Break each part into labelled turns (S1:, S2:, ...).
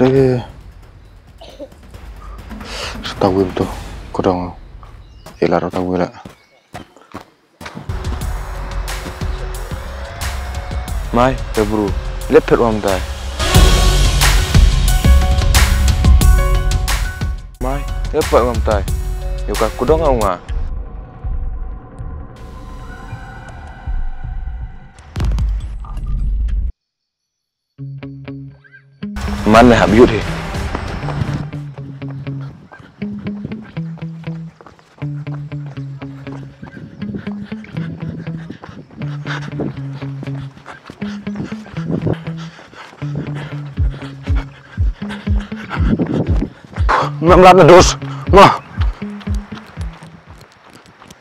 S1: Deh. Tahu itu, kurang. Ilar tahu lah. Mai, bro. Lepet wam dah. Mai, lepet wam dah. Yuka kudong ngah. Mana habis deh. Ngamlat na dos, mah.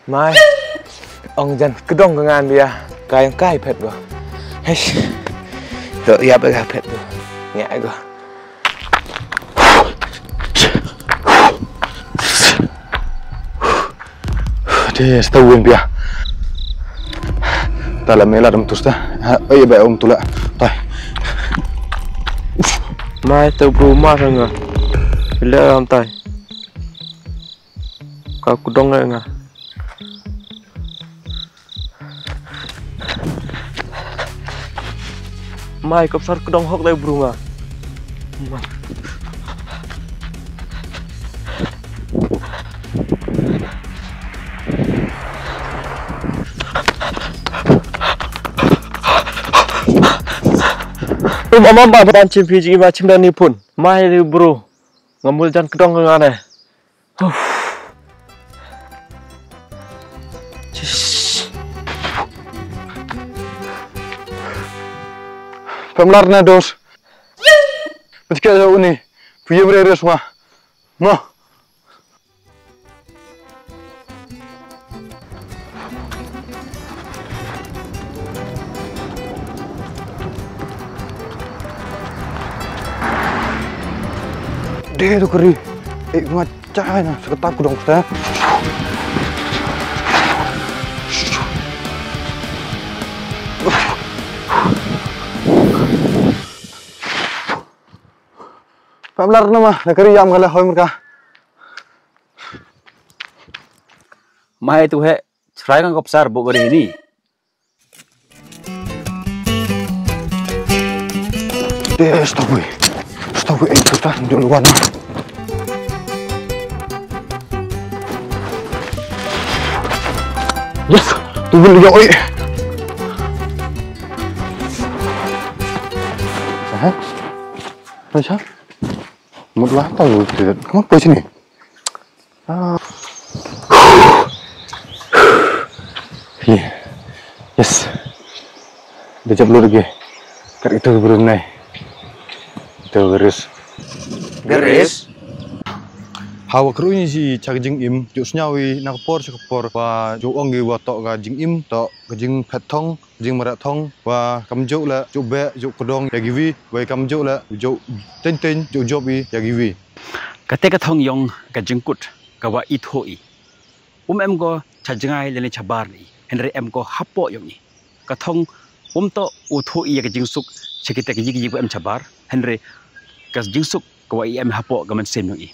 S1: Mai, ông dân cứ đông cái ngàn bia, cái ông cay phết rồi. Hey, đợi ia bây giờ phết rồi, ngại rồi. Deh, setahun bia. Ta làm mấy là đâm tụt ta, ấy bé ông tụt lại, tay. Mai tao bru mà rồi ngờ. Bila orang tay, kau kudong lagi ngah. Mai kau besar kudong hok lagi berunga. Mama bapak cim fiji macam dah ni pun. Mai lagi bro. Ngambil jan kedong ke ngane. Pemlar na dos. Betul ke ini? Punya berapa semua? Mah. Deh tu keri, macam na, seketak kudong kita. Pemlar nama, nak keri jam kalah hoy mereka.
S2: Mai tu he, cerai kan kau besar buat hari ini.
S1: Deh, stop. Tahu itu dah duluan. Yes, tunggu dulu oi. Hah? Macam? Mudlah tahu tidak. Kamu apa sini? Yes. Dah jam dulu lagi. Kat itu belum naik. Garis. Hawa kerunya si cakjing im, juk senyawi nak por cakapor, wa juk onggi wa tok ga jing im, tok kajing petong, jing marathong, wa kamjuk la juk be juk kedong ya givi, wa kamjuk la juk ten juk jobi ya givi.
S2: Kate kathong yong kajingkut kawa ithoi. Em go chajangai lene chabar ni, henry em go hapo yong ni. Kathong to uthoi ya kajingsuk, sekita kajigi em chabar, henry kas jingsuk kawa em hapo gaman sem yong i.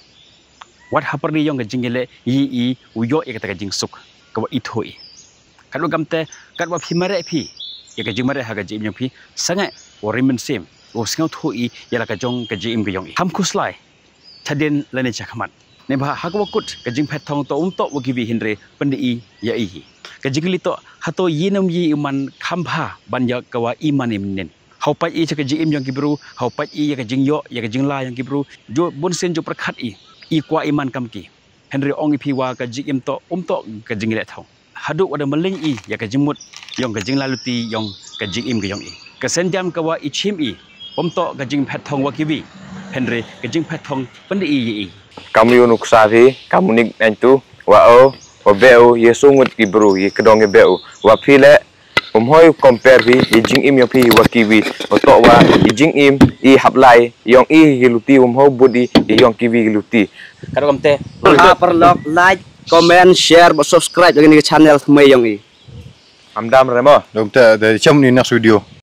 S2: Wat hapar ni yong kajingile yi uyo ya kata kajingsuk kawa ithoi. Kalau gamte katwa phimare phi ya kajingmare ha kajim yong phi sangai orimen sem o singau thoi ya la kajong kajim ge yong i. Ham kuslai chaden lane chakhamat. Ne ba hakwa kut kajing phetong to to wagiwi hinre pendi ya i. Kajingli to hato yinam yi iman khambha banya kawa iman imnen. Hau pai i cakap jing im yang kibru, hau pai i yang jing yo, yang jing la yang kibru, jo bon sen jo perkat i kwa iman kam ki. Henry ong i piwa ka jing im to ka jing le thau. Hadu ada meling i yang jing mut, yang jing laluti yang jing im ke yong i. Ka sen jam ka wa i chim i, to ka jing phet thong wa kiwi. Henry ka jing phet thong pendi i.
S3: Kamu yunuk safi, kamu nik nantu, wa o, wa beo, ye sungut kibru, ye kedong ye beo, wa pile. Hoi compare vi jing im yang pi wakiwi otok wa jing im I haplai yang I hiluti ho budi yang kiwi hiluti
S2: Kalau kamte
S4: perlu like, comment, share, subscribe dengan channel semai yang I.
S3: Amdam remo
S1: Dokter dari jam ni nak studio.